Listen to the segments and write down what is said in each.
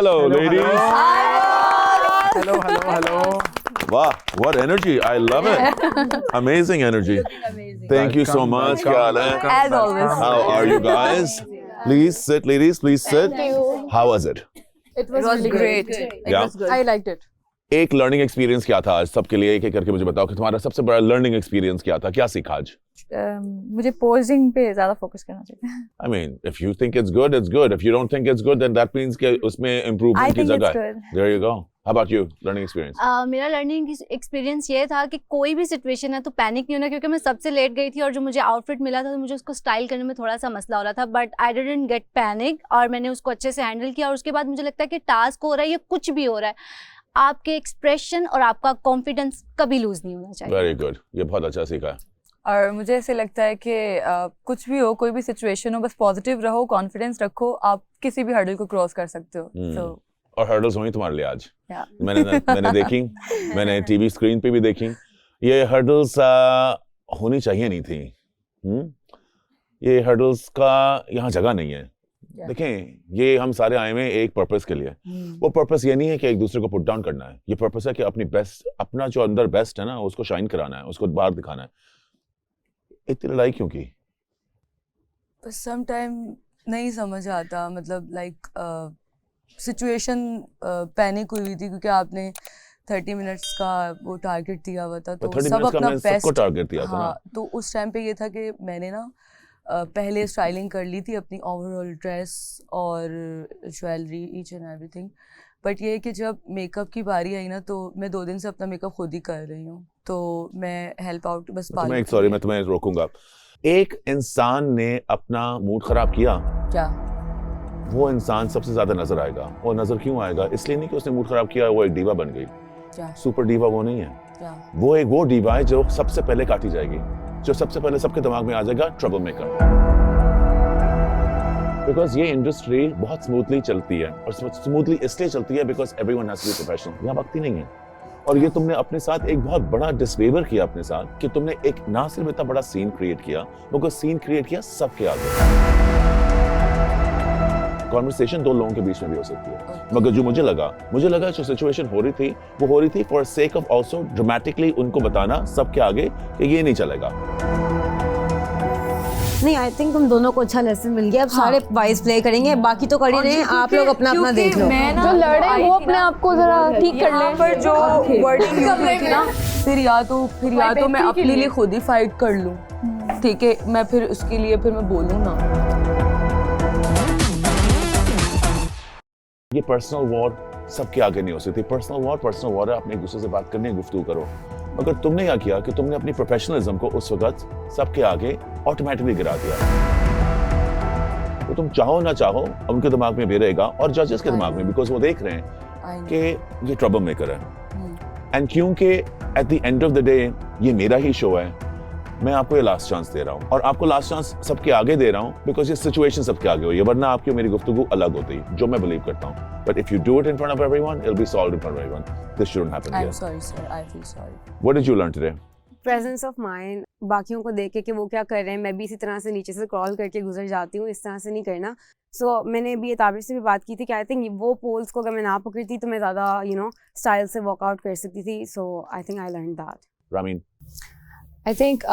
hello, ladies. Hello. Wow, what energy! I love it. Amazing energy. Thank you so much. क्या हाल है? As always. How are you guys? Please sit, ladies. Please sit. Thank you. How was it? It was really great. Yeah. I liked it. एक learning experience क्या था आज सबके लिए? एक-एक करके मुझे बताओ कि तुम्हारा सबसे बड़ा लर्निंग एक्सपीरियंस क्या था? क्या सीखा आज? मुझे पोजिंग पे ज्यादा फोकस करना चाहिए. I mean, if you think it's good, it's good. If you don't think it's good, then that means कि उसमें improvement की जगह है. There you go. How about you? Learning experience? मेरा लर्निंग एक्सपीरियंस ये था कि कोई भी सिचुएशन है तो पैनिक नहीं होना, क्योंकि मैं सबसे लेट गई थी और जो मुझे आउटफिट मिला था तो मुझे उसको स्टाइल करने में थोड़ा सा मसला हो रहा था, but I didn't get panic और मैंने उसको अच्छे से हैंडल किया. और उसके बाद मुझे लगता है कि टास्क हो रहा है या कुछ भी हो रहा है, आपके एक्सप्रेशन और आपका कॉन्फिडेंस कभी लूज नहीं होना चाहिए. Very good. ये बहुत अच्छा सीखा है. और मुझे ऐसे लगता है कि कुछ भी हो, कोई भी सिचुएशन हो, बस पॉजिटिव रहो, कॉन्फिडेंस रखो, आप किसी भी हर्डल को क्रॉस कर सकते हो. So और हर्डल्स हुई तुम्हारे लिए आज? yeah. मैंने देखी, मैंने टीवी स्क्रीन पे भी देखी. ये हर्डल्स होनी चाहिए नहीं थी. ये हर्डल्स का यहाँ जगह नहीं है. देखें, ये हम सारे आए हुए एक पर्पस के लिए. वो पर्पस ये नहीं है कि एक दूसरे को पुट डाउन करना है. ये पर्पस है कि अपनी बेस्ट, अपना जो अंदर बेस्ट है ना, उसको शाइन कराना है, उसको बाहर दिखाना है. इतनी लड़ाई क्यों की? सम टाइम नहीं समझ आता, मतलब लाइक सिचुएशन पैनिक हुई थी क्योंकि आपने 30 मिनट्स का वो टारगेट दिया हुआ था, तो सब अपना बेस्ट टारगेट दिया था ना. तो उस टाइम पे ये था कि मैंने ना पहले स्टाइलिंग कर ली थी अपनी ओवरऑल ड्रेस और jewellery, each and everything. But ये है कि जब मेकअप की बारी आई ना, तो मैं 2 दिन से अपना मेकअप खुद ही कर रही हूँ, तो मैं हेल्प आउट बस सॉरी मैं तुम्हें रोकूंगा. एक इंसान ने अपना मूड खराब किया, क्या वो इंसान सबसे ज्यादा नजर आएगा. और नजर क्यों आएगा? इसलिए नहीं कि उसने मूड खराब किया, वो एक डीवा बन गई. क्या सुपर डीवा वो नहीं है. क्या वो डीवा है जो सबसे पहले काटी जाएगी, जो सबसे पहले सबके दिमाग में आ जाएगा, ट्रबल मेकर. बिकॉज ये इंडस्ट्री बहुत स्मूथली चलती है, और स्मूथली इसलिए चलती है because everyone has to be professional. यहाँ वक्त ही नहीं है. और ये तुमने अपने साथ एक बहुत बड़ा डिसफेवर किया अपने साथ, कि तुमने एक ना सिर्फ इतना बड़ा सीन क्रिएट किया, वो सीन क्रिएट किया सबके आगे. कॉन्वर्सेशन 2 लोगों के बीच में भी हो सकती है, मगर जो मुझे लगा जो सिचुएशन हो रही थी for sake of also dramatically उनको बताना सबके आगे कि ये नहीं चलेगा. नहीं, आई थिंक तुम दोनों को अच्छा लेसन मिल गया. अब सारे वाइस प्ले करेंगे, बाकी तो कर ही रहे हैं, आप लोग अपना अपना देख लो. जो लड़े वो अपने आप को जरा ठीक कर ले. पर जो वर्डिंग थी ना, फिर या तो मैं अपने लिए खुद ही फाइट कर लूं, ठीक है, मैं फिर उसके लिए फिर मैं बोलूं ना. ये पर्सनल वॉर सबके आगे नहीं हो सकती. पर्सनल वॉर है, अपने एक दूसरे से बात करने, गुफ्तगू करो. मगर तुमने क्या किया कि तुमने अपनी प्रोफेशनलिज्म को उस वक्त सबके आगे ऑटोमेटिकली गिरा दिया. तो तुम चाहो ना चाहो उनके दिमाग में भी रहेगा, और जजेस के दिमाग में, बिकॉज वो देख रहे हैं कि ये ट्रबल मेकर है. एंड क्योंकि at the end of the day ये मेरा ही शो है, मैं आपको ये लास्ट चांस दे रहा हूँ, और आपको लास्ट चांस सबके आगे दे रहा हूँ बिकॉज ये सिचुएशन सबके आगे हुई है. वरना आपकी मेरी गुफ्तगू अलग होती, जो मैं बिलीव करता हूँ. But if you do it in front of everyone, it will be solved in front of everyone. This shouldn't happen here. I am sorry sir, I feel sorry. What did you learn today? Presence of mind. बाकियों को देख के कि वो क्या कर रहे हैं, मैं भी इसी तरह से नीचे से क्रॉल करके गुजर जाती हूँ. इस तरह से नहीं करना. सो मैंने भी ताबिर से भी बात की थी कि आई थिंक वो पोल्स को अगर मैं ना पकड़ती तो मैं ज़्यादा स्टाइल से वर्कआउट कर सकती थी. So I think I learn that. Ramin? I think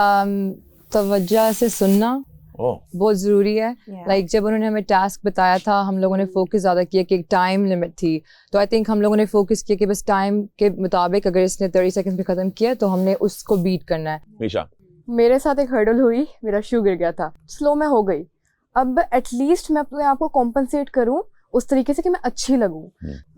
तवज्जो से सुनना बहुत ज़रूरी है. लाइक जब उन्होंने हमें टास्क बताया था, हम लोगों ने फोकस ज़्यादा किया कि एक टाइम लिमिट थी, तो आई थिंक हम लोगों ने फोकस किया कि बस टाइम के मुताबिक अगर इसने 30 सेकंड में ख़त्म किया तो हमने उसको बीट करना है. निशा? मेरे साथ एक हर्डल हुई, मेरा शू गिर गया था, स्लो में हो गई. अब एटलीस्ट मैं अपने आप को कॉम्पनसेट करूँ उस तरीके से कि मैं अच्छी लगूं.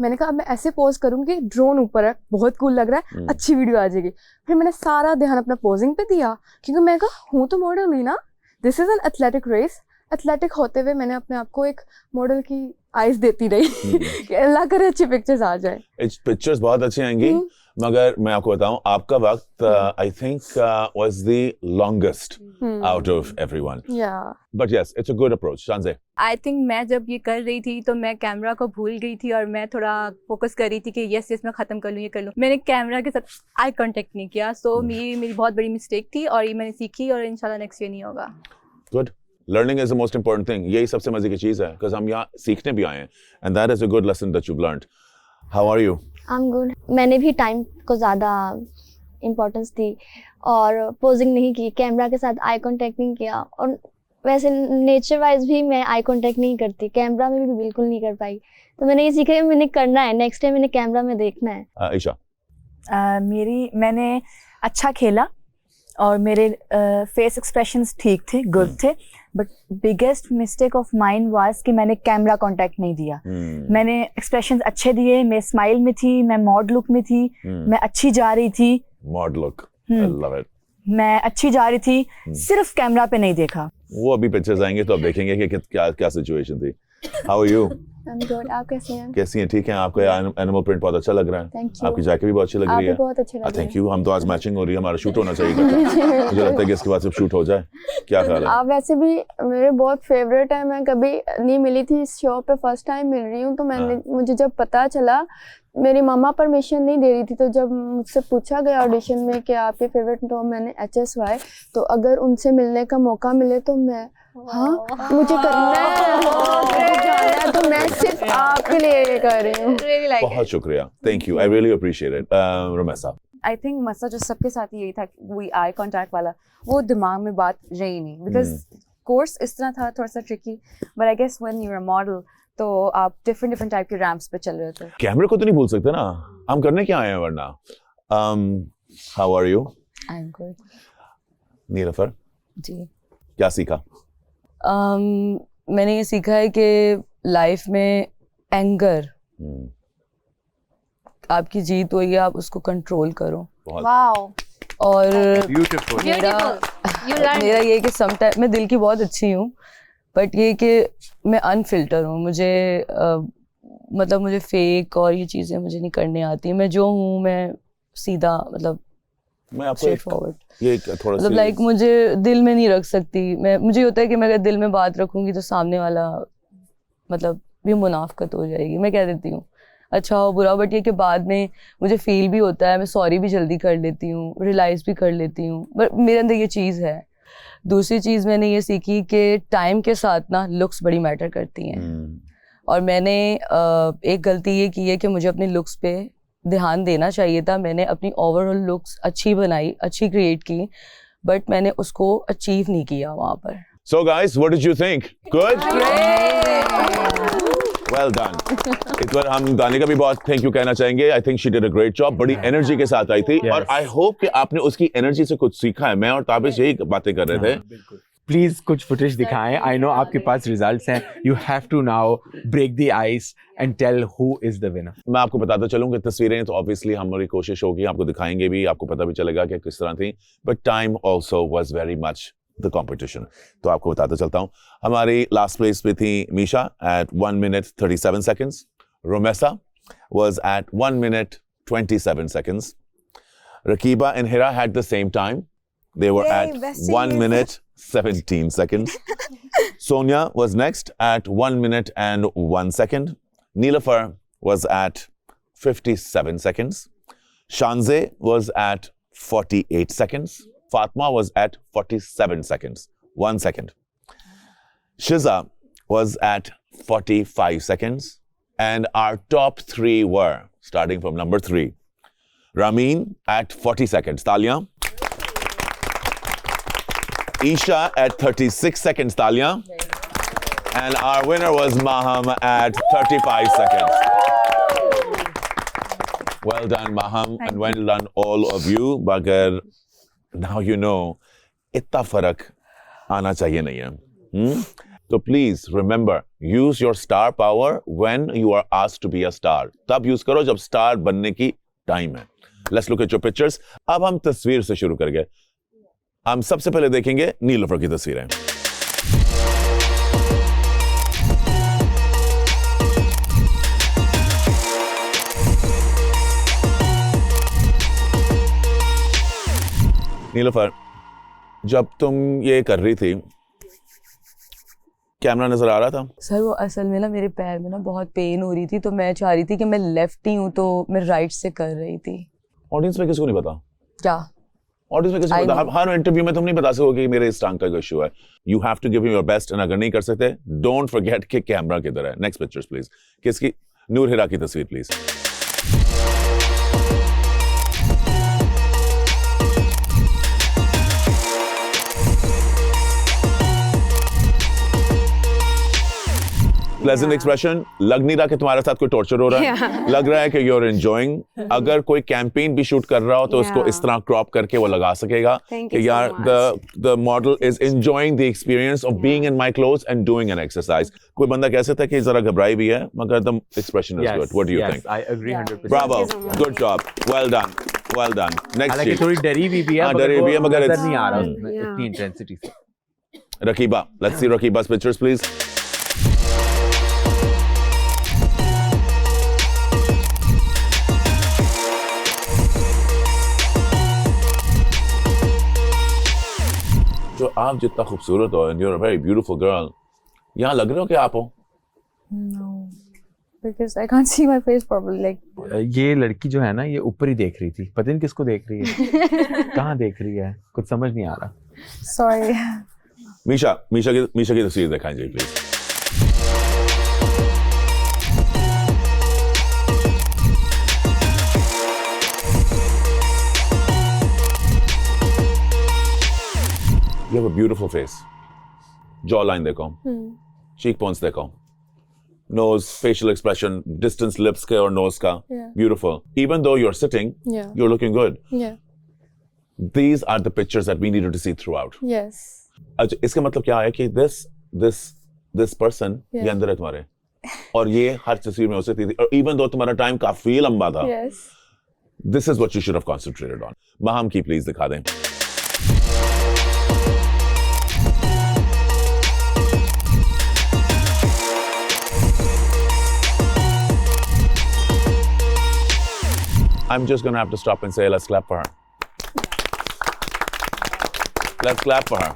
मैंने कहा अब मैं ऐसे पोज करूंगी, ड्रोन ऊपर है, बहुत कूल लग रहा है, अच्छी वीडियो आ जाएगी. फिर मैंने सारा ध्यान अपना पोजिंग पे दिया, क्योंकि मैं कहा हूँ तो मॉडल ही ना, this is an athletic race. Athletic होते हुए मैंने अपने आप को एक मॉडल की आइज देती रही कि अल्लाह करे अच्छी पिक्चर्स आ जाए. पिक्चर्स बहुत अच्छी आएंगी, मगर मैं आपको बताऊं, आपका वक्त I think was the longest out of everyone. But yes, it's a good approach. Shanze? I think मैं जब ये कर रही थी तो मैं कैमरा को भूल गई थी और मैं थोड़ा फोकस कर रही थी कि यस मैं ख़त्म कर लूँ, ये कर लूँ. मैंने कैमरा के साथ आई कांटेक्ट नहीं किया. सो ये मेरी बहुत बड़ी मिस्टेक थी और ये मैंने सीखी, और इंशाल्लाह नेक्स्ट ईयर नहीं होगा. Good. Learning is the most important thing. यही सबसे मजे की चीज है, बिकॉज हम यहाँ सीखने भी आए हैं, and that is a good lesson that you learned. How are you? I am good. मैंने भी टाइम को ज़्यादा इम्पोर्टेंस दी और पोजिंग नहीं की, कैमरा के साथ आई कांटेक्ट नहीं किया, और वैसे नेचर वाइज भी मैं आई कांटेक्ट नहीं करती, कैमरा में भी बिल्कुल नहीं कर पाई. तो मैंने ये सीखा कि मैंने करना है, नेक्स्ट टाइम मैंने कैमरा में देखना है. ईशा? मैंने अच्छा खेला और मेरे फेस एक्सप्रेशंस ठीक थे, गुड थे, but biggest mistake of mine was कि मैंने कैमरा कांटेक्ट नहीं दिया. मैंने एक्सप्रेशंस अच्छे दिए, मैं स्माइल में थी, मैं मॉड लुक में थी, मैं अच्छी जा रही थी. Mod look, I love it. मैं अच्छी जा रही थी, सिर्फ कैमरा पे नहीं देखा. वो अभी पिक्चर्स आएंगे तो अब देखेंगे कि क्या क्या सिचुएशन थी. How are you? I am good. आप कैसे हैं? कैसी हैं? ठीक है. आपको एनिमल प्रिंट बहुत अच्छा लग रहा है. Thank you. आपकी जैकेट भी बहुत अच्छी लग आप रही भी है. बहुत अच्छे लग रहे थैंक यू. हम तो आज मैचिंग हो रही है, हमारा शूट होना चाहिए था. मुझे लगता है कि इसके बाद सब शूट हो जाए. क्या ख्याल है? आप वैसे भी मेरे बहुत फेवरेट है. मैं कभी नहीं मिली थी इस शो पे, फर्स्ट टाइम मिल रही हूँ. तो मैंने मुझे जब पता चला, मेरी मम्मा परमिशन नहीं दे रही थी, तो जब मुझसे पूछा गया ऑडिशन में कि आपके फेवरेट, तो मैंने HSY, तो अगर उनसे मिलने का मौका मिले तो मैं मुझे करना है, जाना है, तो मैं सिर्फ आपके लिए ये कर रही हूँ. बहुत शुक्रिया. Thank you. I really appreciate it. Rameesha? I think मसला जो सबके साथ यही था, वही आई कांटेक्ट वाला, वो दिमाग में बात रही नहीं, बिकॉज कोर्स इस तरह था, थोड़ा सा tricky, but I guess when you are model तो आप डिफरेंट टाइप के रैम्प्स पे चल रहे थे. कैमरे को तो नहीं भूल सकते ना, हम करने क्या आए हैं वरना. How are you? I am good. Neelofar? जी. क्या सीखा? मैंने ये सीखा है कि लाइफ में एंगर आपकी जीत हुई है, आप उसको कंट्रोल करो. वाओ. और ब्यूटीफुल. मेरा ये कि समटाइम मैं दिल की बहुत अच्छी हूँ, बट ये कि मैं अनफिल्टर हूँ. मुझे मतलब मुझे फेक और ये चीज़ें मुझे नहीं करने आती. मैं जो हूँ मैं सीधा, मतलब मैं आपको स्ट्रेट फॉरवर्ड. ये थोड़ा मतलब लाइक मुझे दिल में नहीं रख सकती मैं. मुझे होता है कि मैं अगर दिल में बात रखूंगी तो सामने वाला मतलब भी मुनाफकत हो जाएगी. मैं कह देती हूँ अच्छा हो बुरा, बट ये कि बाद में मुझे फील भी होता है, मैं सॉरी भी जल्दी कर लेती हूँ, रियलाइज़ भी कर लेती हूँ, बट मेरे अंदर ये चीज़ है. दूसरी चीज़ मैंने ये सीखी कि टाइम के साथ ना लुक्स बड़ी मैटर करती हैं. और मैंने एक गलती ये की है कि मुझे अपने लुक्स पे ध्यान देना चाहिए था. मैंने अपनी ओवरऑल लुक्स अच्छी बनाई, अच्छी क्रिएट की, बट मैंने उसको अचीव नहीं किया वहाँ पर. So guys, what did you think? Good? Well done. इस बार हम दानी का भी बहुत थैंक यू कहना चाहेंगे. I think she did a great job. बड़ी एनर्जी के साथ आई थी. और आई होप कि आपने उसकी एनर्जी से कुछ सीखा है. मैं और ताबिश यही बातें कर रहे थे. प्लीज कुछ फुटेज दिखाएं. आई नो आपके पास रिजल्ट्स हैं. You have to now break the ice and tell who is the winner. मैं आपको बताता चलूं कि तस्वीरें तो ऑब्वियसली हमारी कोशिश होगी, आपको दिखाएंगे भी, आपको पता भी चलेगा कि किस तरह थी, but time also was very much the competition. तो आपको बताता चलता हूं. हमारी लास्ट प्लेस पे थी Misha eight 1 minute 37 seconds. Romessa was at 1 minute 27 seconds. Rakiba and Hira had the same time. They were at 1 minute 17 seconds. Sonia was next at 1 minute and 1 second. Neelafar was at 57 seconds. Shanze was at 48 seconds. Fatma was at 47 seconds. 1 second. Shiza was at 45 seconds. And our top three were, starting from number 3, Ramin at 40 seconds. Talia. Isha at 36 seconds. Talia. And our winner was Maham at 35 seconds. Well done, Maham, and well done all of you. Bagar, now you know, इतना फर्क आना चाहिए नहीं है. So please remember, use your star power when you are asked to be a star. तब use करो जब star बनने की time है. Let's look at your pictures. अब हम तस्वीर से शुरू कर गए. हम सबसे पहले देखेंगे नीलफर की तस्वीरें. नीलफर, जब तुम ये कर रही थी, कैमरा नजर आ रहा था? सर वो असल में ना मेरे पैर में ना बहुत पेन हो रही थी, तो मैं चाह रही थी कि मैं लेफ्टी हूँ तो मैं राइट से कर रही थी. ऑडियंस में किसको नहीं पता? क्या? ऑडियंस में कैसे पता? हर इंटरव्यू में तुम नहीं बता सकोगे कि मेरे इस टांग का इशू है. You have to give your best, and अगर नहीं कर सकते, डोंट फॉरगेट कि कैमरा किधर है. Next pictures please. किसकी? नूर हिरा की तस्वीर प्लीज. Pleasant expression. लग नहीं रहा कि तुम्हारे साथ कोई टॉर्चर हो रहा है. लग रहा है कि यू आर एंजॉयिंग. अगर कोई कैंपेन भी शूट कर रहा हो तो उसको इस तरह क्रॉप करके वो लगा सकेगा कि यार the model is enjoying the experience of being in my clothes and doing an exercise. कोई बंदा कह सकता है कि जरा घबराई भी है, मगर the expression is good. What do you think? I agree 100%. Bravo, good job, well done, well done. Next. हालांकि थोड़ी डरी भी है, डरी भी है, मगर नजर नहीं आ रहा उसमें इतनी इंटेंसिटी से. Rakiba, let's see Rakiba's pictures please. जो आप जितना खूबसूरत हो, and you are a very beautiful girl, यहाँ लग रहे हो कि आप हो? No, because I can't see my face properly. Like ये लड़की जो है ना, ये ऊपर ही देख रही थी. पता नहीं किसको देख रही है, कहाँ देख रही है, कुछ समझ नहीं आ रहा. sorry. मीशा की तस्वीर दिखाएं जी please. You have a beautiful face. Jawline देखो, cheekbones देखो, nose, facial expression, distance lips के और nose का, beautiful. Even though you're sitting, you're looking good. Yeah. These are the pictures that we needed to see throughout. Yes. अच्छा, इसका मतलब क्या है कि this person ये अंदर है तुम्हारे, और ये हर तस्वीर में हो सकती थी. और even though तुम्हारा टाइम काफी लंबा था, Yes. this is what you should have concentrated on. Meham की प्लीज दिखा दें. I'm just gonna have to stop and say, let's clap for her. Let's clap for her.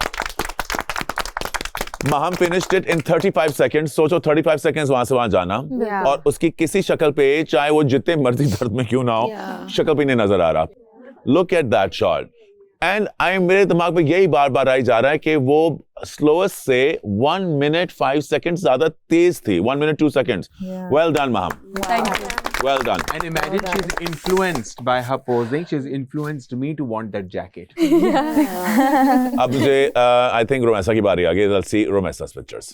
Maham finished it in 35 seconds. सोचो 35 seconds वहां से वहां जाना, और उसकी किसी शक्ल पे, चाहे वो जितने मर्जी दर्द में क्यों ना हो, शक्ल पे नहीं नजर आ रहा. Look at that shot. And मेरे दिमाग में यही बार बार आई जा रहा है कि वो स्लोएस्ट से 1 minute 5 seconds ज्यादा तेज थी. 1 minute 2 seconds. Well done, Maham. Thank you. Well done. And imagine she's influenced by her posing. She's influenced me to want that jacket. अब मुझे I think रोमेसा की बारी आ गई. Let's see Romesa's pictures.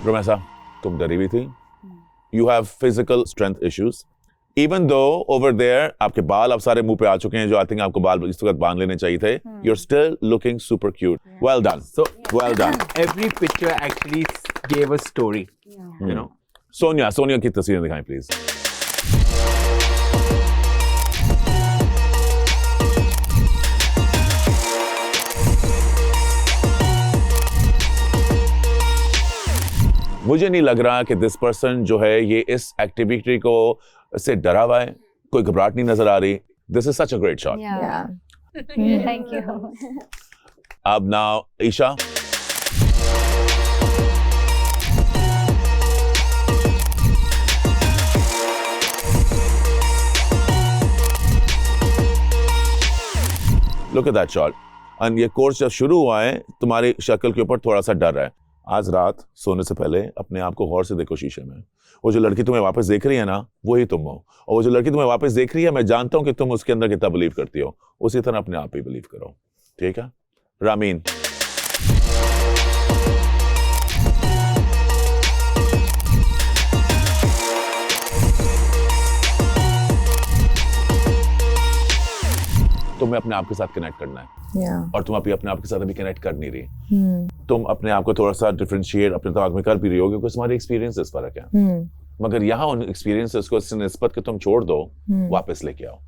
Romesa, तुम डरी भी थी. You have physical strength issues. Even though over there आपके बाल अब सारे मुंह पे आ चुके हैं, जो I think आपको बाल इस वक्त बांध लेने चाहिए थे. You're still looking super cute. Well done. So well done. Every picture actually gave a story. You know. Sonia की तस्वीरें दिखाएं प्लीज. मुझे नहीं लग रहा कि दिस पर्सन जो है ये इस एक्टिविटी को से डरा हुआ है. कोई घबराहट नहीं नजर आ रही. This is such a great shot. Thank you. अब now Isha. Look at that shot. And ये कोर्स जब शुरू हुआ है, तुम्हारी शक्ल के ऊपर थोड़ा सा डर है. आज रात सोने से पहले अपने आप को गौर से देखो शीशे में. वो जो लड़की तुम्हें वापस देख रही है ना, वही तुम हो. और वो जो लड़की तुम्हें वापस देख रही है, मैं जानता हूं कि तुम उसके अंदर कितना बिलीव करती हो. उसी तरह अपने आप पे बिलीव करो. ठीक है? रामीन. तुम्हें अपने आप के साथ कनेक्ट करना है. और तुम अभी अपने आप के साथ अभी कनेक्ट कर नहीं रही. तुम अपने आप को थोड़ा सा डिफरेंशिएट अपने दिमाग में कर भी रही होगी क्योंकि तुम्हारे एक्सपीरियंसेस फर्क है. मगर यहाँ उन एक्सपीरियंसेस को इससे निस्बत के तुम छोड़ दो, वापस लेके आओ.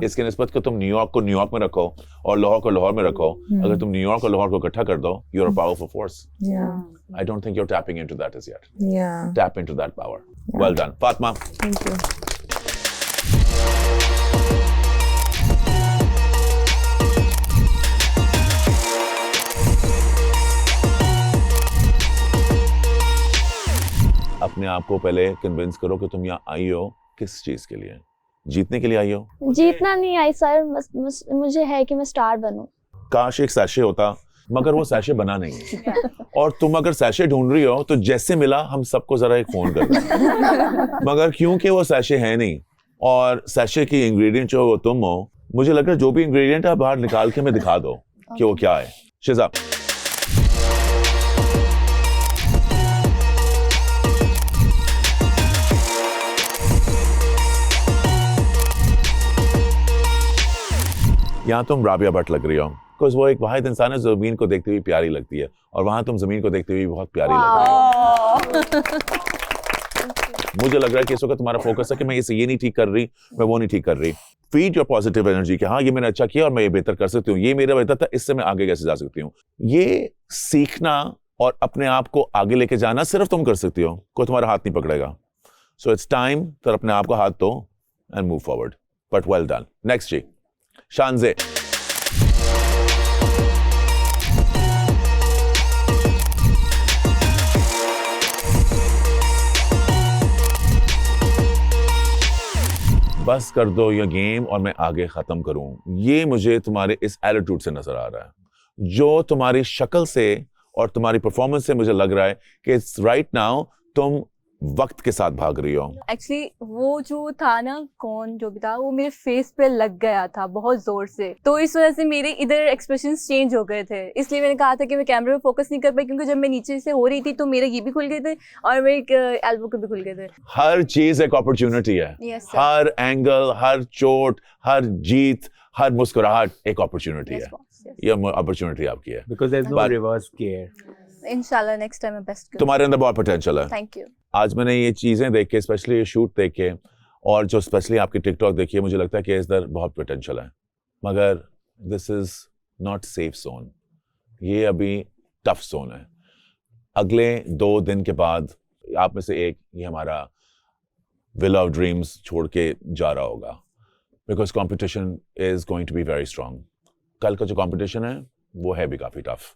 इसके निस्बत के तुम न्यूयॉर्क को न्यूयॉर्क में रखो और लाहौर को लाहौर में रखो. अगर तुम न्यूयॉर्क और लाहौर को इकट्ठा कर दो, you are a powerful force. I don't think you are tapping into that edge yet. Tap into that power. Well done. Fatima. Thank you. अपने आप को पहले कन्विंस करो कि तुम यहाँ आई हो किस चीज के लिए, जीतने के लिए आई हो। जीतना नहीं आई सर, बस मुझे है कि मैं स्टार बनूं। काश एक सैशे होता, मगर वो सैशे बना नहीं है। और तुम अगर सैशे ढूंढ रही हो तो जैसे मिला हम सबको जरा एक फोन कर दें। मगर क्योंकि वो सैशे है नहीं और सैशे की इंग्रेडिएंट जो वो तुम हो, मुझे लग रहा है जो भी इंग्रेडिएंट है बाहर निकाल के मैं दिखा दो कि वो क्या है। शिजा, यहाँ तुम राबिया भट्ट लग रही हो, बिकॉज वो एक वाहिद इंसान है जो जमीन को देखते हुए प्यारी लगती है, और वहां तुम जमीन को देखते हुए बहुत प्यारी लग रही हो। मुझे लग रहा है कि इस वक्त तुम्हारा फोकस है कि मैं ये नहीं ठीक कर रही, मैं वो नहीं ठीक कर रही। फीड योर पॉजिटिव एनर्जी कि हाँ ये मैंने अच्छा किया और मैं ये बेहतर कर सकती हूँ, ये मेरा बेहतर था, इससे मैं आगे कैसे जा सकती हूँ। ये सीखना और अपने आप को आगे लेके जाना सिर्फ तुम कर सकती हो, कोई तुम्हारा हाथ नहीं पकड़ेगा। सो इट्स टाइम तो अपने आप को हाथ दो and move forward. But well done. Next ji, Shanze. बस कर दो ये गेम और मैं आगे खत्म करूं, ये मुझे तुम्हारे इस एटीट्यूड से नजर आ रहा है, जो तुम्हारी शक्ल से और तुम्हारी परफॉर्मेंस से मुझे लग रहा है कि इट्स राइट नाउ तुम वक्त के साथ भाग रही हो। एक्चुअली वो जो था ना, कौन जो भी था, वो मेरे फेस पे लग गया था बहुत जोर से, तो इस वजह से मेरे इधर एक्सप्रेशंस चेंज हो गए थे। इसलिए मैंने कहा था कि मैं कैमरे पे फोकस नहीं कर पाई, क्योंकि जब मैं नीचे से हो रही थी तो मेरे ये भी खुल गए थे और मेरे एल्बो के भी खुल गए थे। हर चीज एक अपॉर्चुनिटी है। Yes, sir. हर एंगल, हर चोट, हर जीत, हर मुस्कुराहट एक अपॉर्चुनिटी Yes, है। boss, yes. ये अपॉर्चुनिटी आपकी है। Because there's no But- reverse gear. इंशाल्लाह नेक्स्ट टाइम मैं बेस्ट करूंगी। तुम्हारे अंदर बहुत पोटेंशियल है। Thank you. आज मैंने ये चीजें देख के, स्पेशली ये शूट देख के, और जो स्पेशली आपकी टिकटॉक देखी है, मुझे लगता है कि इस अंदर बहुत पोटेंशियल है, मगर this is not safe zone. ये अभी टफ जोन है। अगले 2 दिन के बाद आप में से एक ये हमारा विला ऑफ ड्रीम्स छोड़ के जा रहा होगा, because competition is going to be very strong. कल का जो कॉम्पिटिशन है वो है भी काफी tough.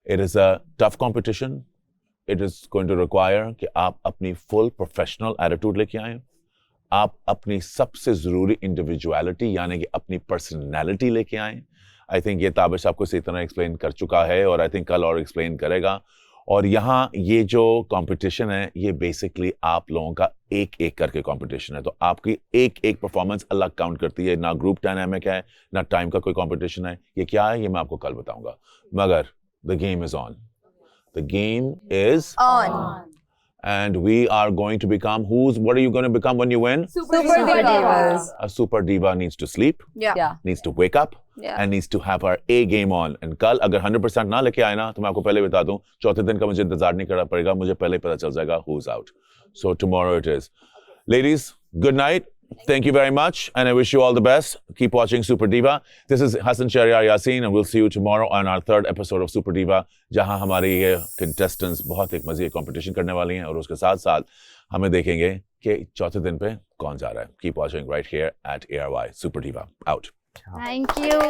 It is a tough competition. It is going to require कि आप अपनी फुल प्रोफेशनल एटीट्यूड लेके आए, आप अपनी सबसे जरूरी इंडिविजुअलिटी यानी कि अपनी पर्सनैलिटी लेके आए। आई थिंक ये ताबिश आपको इसी तरह एक्सप्लेन कर चुका है और आई थिंक कल और एक्सप्लेन करेगा। और यहाँ ये जो कंपटीशन है ये बेसिकली आप लोगों का एक एक करके कंपटीशन है, तो आपकी एक एक परफॉर्मेंस अलग काउंट करती है। ना ग्रुप डायनामिक है, ना टाइम का कोई कंपटीशन है। ये क्या है ये मैं आपको कल बताऊंगा, मगर the game is on. The game is on. And we are going to become what are you going to become when you win? Super divas. A super diva needs to sleep, Yeah. needs to wake up, Yeah. and needs to have her A game on. And कल अगर 100% ना लेके आए ना, तो मैं आपको पहले बता दूं, चौथे दिन का मुझे इंतजार नहीं करना पड़ेगा, मुझे पहले ही पता चल जाएगा who's out. So tomorrow it is. Ladies, good night. Thank you very much, and I wish you all the best. Keep watching Super Diva. This is Hassan Shahryar Yassin, and we'll see you tomorrow on our 3rd episode of Super Diva, जहां हमारे ये contestants बहुत एक मज़े competition करने वाली हैं और उसके साथ साथ हमें देखेंगे कि चौथे दिन पे कौन जा रहा है। Keep watching right here at ARY Super Diva. Out. Thank you.